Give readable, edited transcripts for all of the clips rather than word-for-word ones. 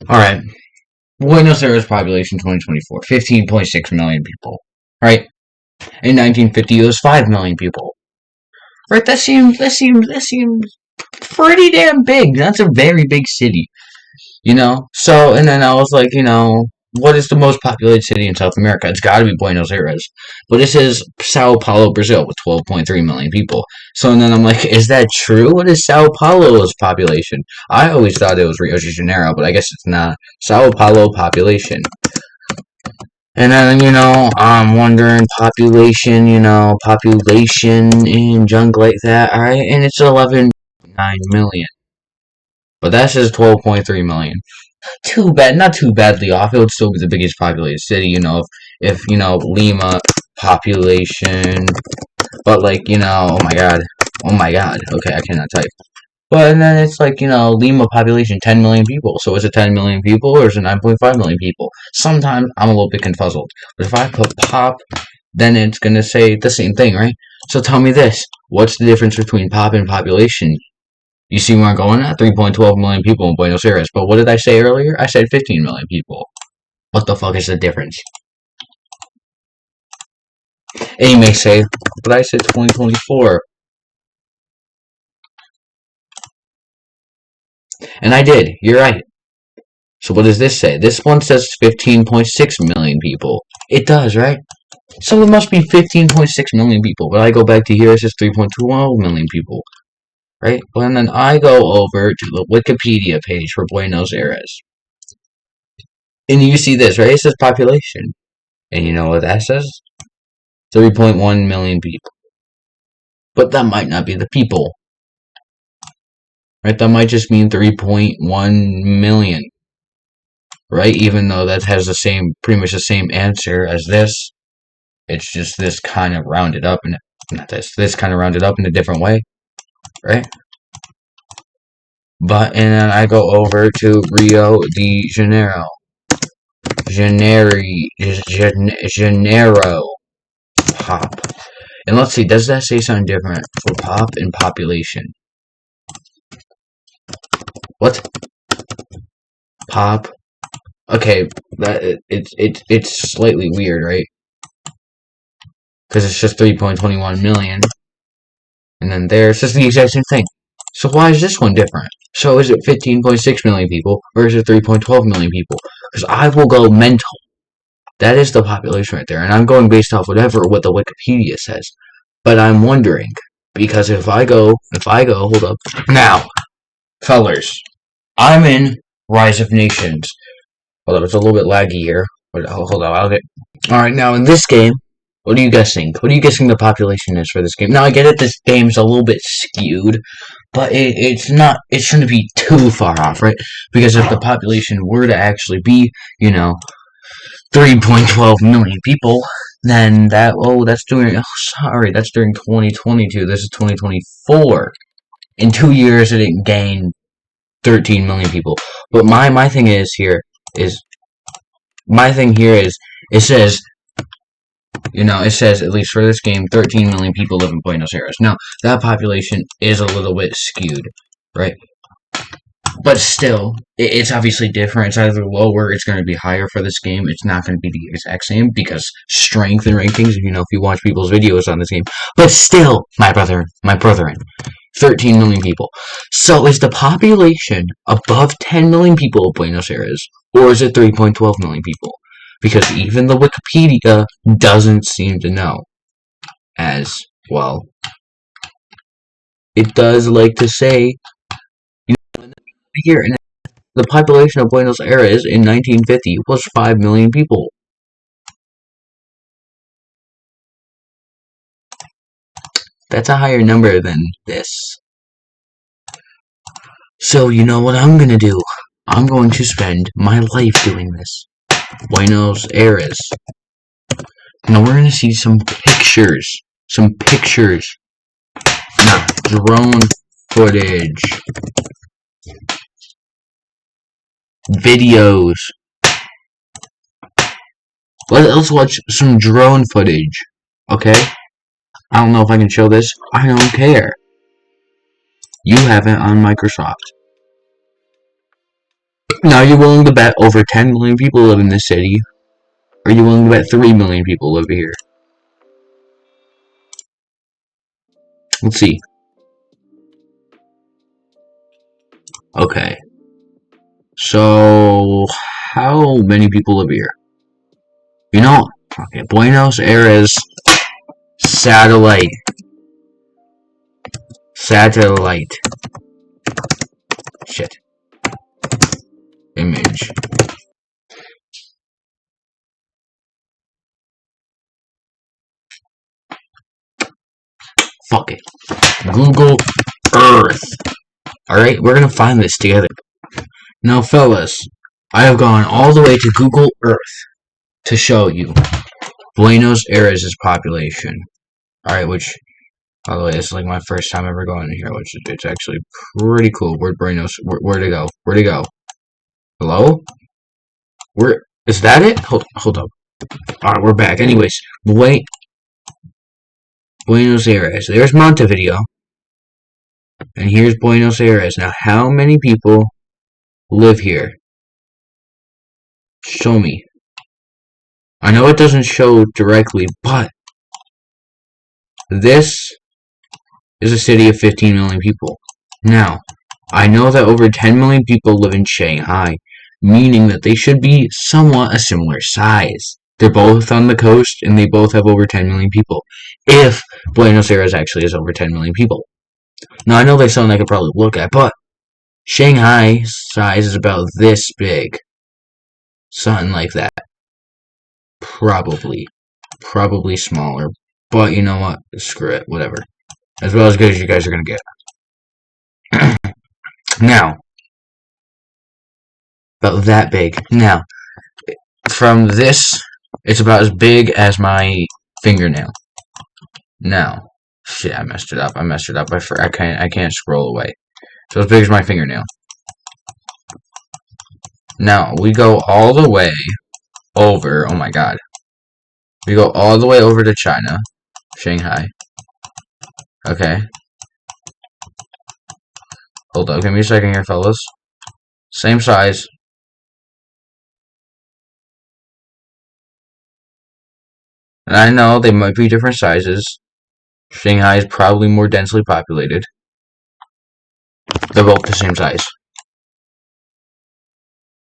Alright. Buenos Aires population 2024, 15.6 million people. Right? In 1950 it was 5 million people. Right? That seems pretty damn big. That's a very big city. So, and then I was like, what is the most populated city in South America? It's got to be Buenos Aires. But it says Sao Paulo, Brazil, with 12.3 million people. So, and then I'm like, is that true? What is Sao Paulo's population? I always thought it was Rio de Janeiro, but I guess it's not. Sao Paulo population. And then, I'm wondering population in junk like that, alright? And it's 11.9 million. But that says 12.3 million. Too bad, not too badly off. It would still be the biggest populated city, if Lima population, but like, oh my god, okay, I cannot type. But and then it's like, Lima population 10 million people. So is it 10 million people or is it 9.5 million people? Sometimes I'm a little bit confuzzled. But if I put pop, then it's gonna say the same thing, right? So tell me this: what's the difference between pop and population? You see where I'm going at? 3.12 million people in Buenos Aires. But what did I say earlier? I said 15 million people. What the fuck is the difference? And you may say, but I said 2024. And I did. You're right. So what does this say? This one says 15.6 million people. It does, right? So it must be 15.6 million people. But I go back to here, it says 3.12 million people. Right? And then I go over to the Wikipedia page for Buenos Aires. And you see this, right? It says population. And you know what that says? 3.1 million people. But that might not be the people. Right? That might just mean 3.1 million. Right? Even though that has pretty much the same answer as this. It's just this kind of rounded up, and not this kind of rounded up in a different way. Right? And then I go over to Rio de Janeiro. Janeiro. Pop. And let's see, does that say something different for pop and population? What? Pop. Okay, it's slightly weird, right? Because it's just 3.21 million. And then there's just the exact same thing. So why is this one different? So is it 15.6 million people or is it 3.12 million people? Because I will go mental. That is the population right there. And I'm going based off what the Wikipedia says. But I'm wondering, because if I go, hold up. Now, fellers, I'm in Rise of Nations. Hold up, it's a little bit laggy here. Hold on, Alright, now in this game, what do you guys think? What are you guessing the population is for this game? Now, I get it, this game's a little bit skewed, but it shouldn't be too far off, right? Because if the population were to actually be, 3.12 million people, then that's during 2022, this is 2024. In 2 years, it didn't gain 13 million people. But my thing is, it says, it says, at least for this game, 13 million people live in Buenos Aires. Now, that population is a little bit skewed, right? But still, it's obviously different. It's either lower, it's going to be higher for this game. It's not going to be the exact same, because strength and rankings, if you watch people's videos on this game. But still, my brethren, 13 million people. So is the population above 10 million people of Buenos Aires, or is it 3.12 million people? Because even the Wikipedia doesn't seem to know as well. It does like to say, here, and the population of Buenos Aires in 1950 was 5 million people. That's a higher number than this. So you know what I'm gonna do? I'm going to spend my life doing this. Buenos Aires. Now we're gonna see some pictures. Now, drone footage. Videos. Let's watch some drone footage. Okay? I don't know if I can show this. I don't care. You have it on Microsoft. Now, are you willing to bet over 10 million people live in this city? Or are you willing to bet 3 million people live here? Let's see. Okay. So, how many people live here? You know, okay, Buenos Aires satellite. Shit. Image. Fuck it. Google Earth. Alright, we're gonna find this together. Now, fellas, I have gone all the way to Google Earth to show you Buenos Aires' population. Alright, which, by the way, this is like my first time ever going in here, which it's actually pretty cool. Where'd Buenos, where'd it go? Where'd it go? Hello? Where, is that it? Hold up. Alright, we're back. Anyways, Buenos Aires. There's Montevideo. And here's Buenos Aires. Now, how many people live here? Show me. I know it doesn't show directly, but this is a city of 15 million people. Now, I know that over 10 million people live in Shanghai, meaning that they should be somewhat a similar size. They're both on the coast, and they both have over 10 million people. If Buenos Aires actually has over 10 million people. Now, I know there's something I could probably look at, but Shanghai's size is about this big. Something like that. Probably smaller. But you know what? Screw it. Whatever. As well as good as you guys are going to get. Now. About that big. Now. From this, it's about as big as my fingernail. Now. Shit, I messed it up. I can't scroll away. So as big as my fingernail. Now, we go all the way over. Oh my god. We go all the way over to China. Shanghai. Okay. Hold up. Give me a second here, fellas. Same size. And I know they might be different sizes. Shanghai is probably more densely populated. They're both the same size.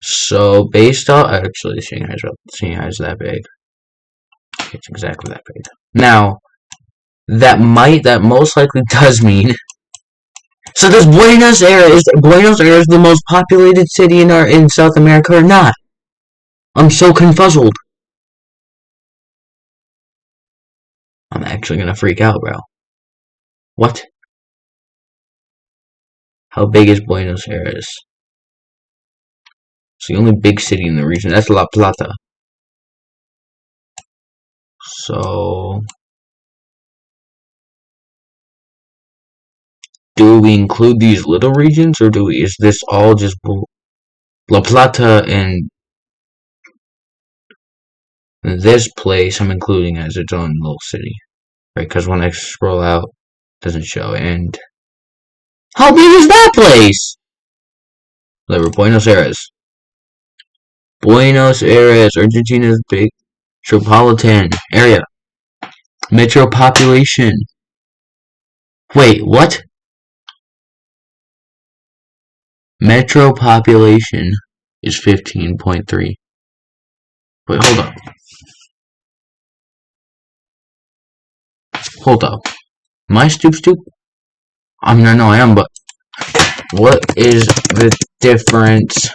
So, based on... Actually, Shanghai's that big. It's exactly that big. Now, that most likely does mean... So does Buenos Aires the most populated city in South America or not? I'm so confuzzled. I'm actually gonna freak out, bro. What? How big is Buenos Aires? It's the only big city in the region. That's La Plata. So... do we include these little regions, or is this all just La Plata and this place I'm including as its own little city? Right, because when I scroll out, it doesn't show. And how big is that place? Whatever, Buenos Aires. Buenos Aires, Argentina's big metropolitan area. Metro population. Wait, what? Metro population is 15.3. Wait, hold up. Hold up. Am I stupid? I mean, I know I am, but what is the difference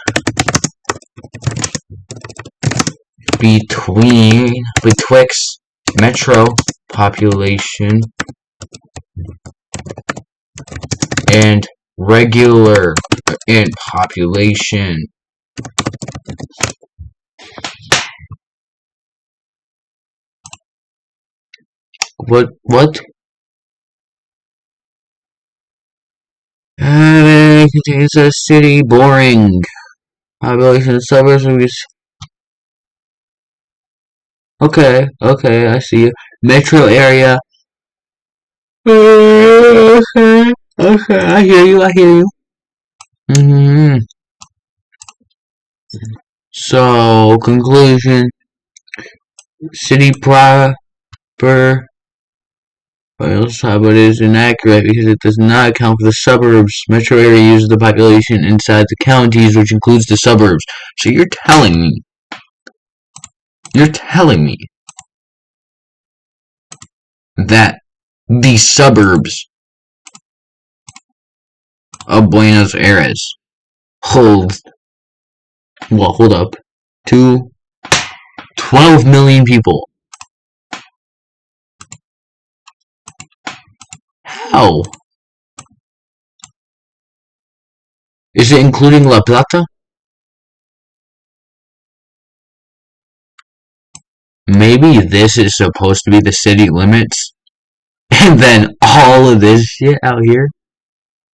betwixt metro population and regular in population? What? Contains a city. Boring. Population suburbs. Okay, I see you. Metro area. Okay, I hear you. So, conclusion, city proper, but it is inaccurate because it does not account for the suburbs. Metro area uses the population inside the counties, which includes the suburbs. So you're telling me that the suburbs of Buenos Aires hold, well, hold up, to 12 million people. How? Is it including La Plata? Maybe this is supposed to be the city limits, and then all of this shit out here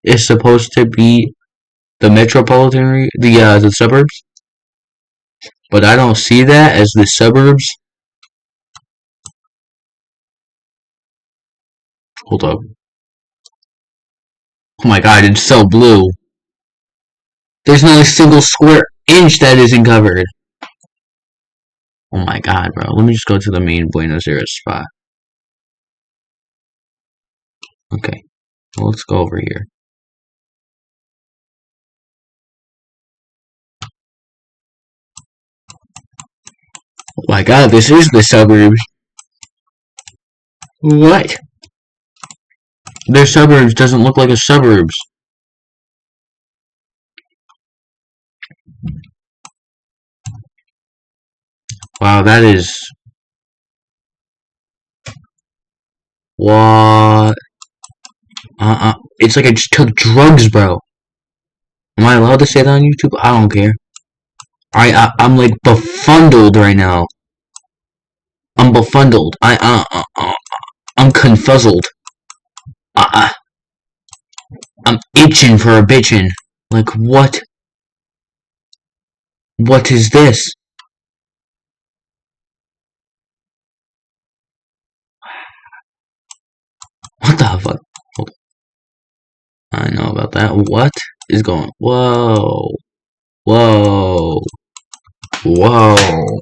is supposed to be the metropolitan, the suburbs. But I don't see that as the suburbs. Hold up. Oh my god, it's so blue. There's not a single square inch that isn't covered. Oh my god, bro. Let me just go to the main Buenos Aires spot. Okay. Well, let's go over here. Oh my god, this is the suburbs. What? Their suburbs doesn't look like a suburbs. Wow, that is... What? It's like I just took drugs, bro. Am I allowed to say that on YouTube? I don't care. I'm like befuddled right now. I'm befuddled. I'm confuzzled. I'm itching for a bitchin'. Like, what? What is this? What the fuck? Hold on. I know about that. What is going? Whoa. Whoa. Whoa.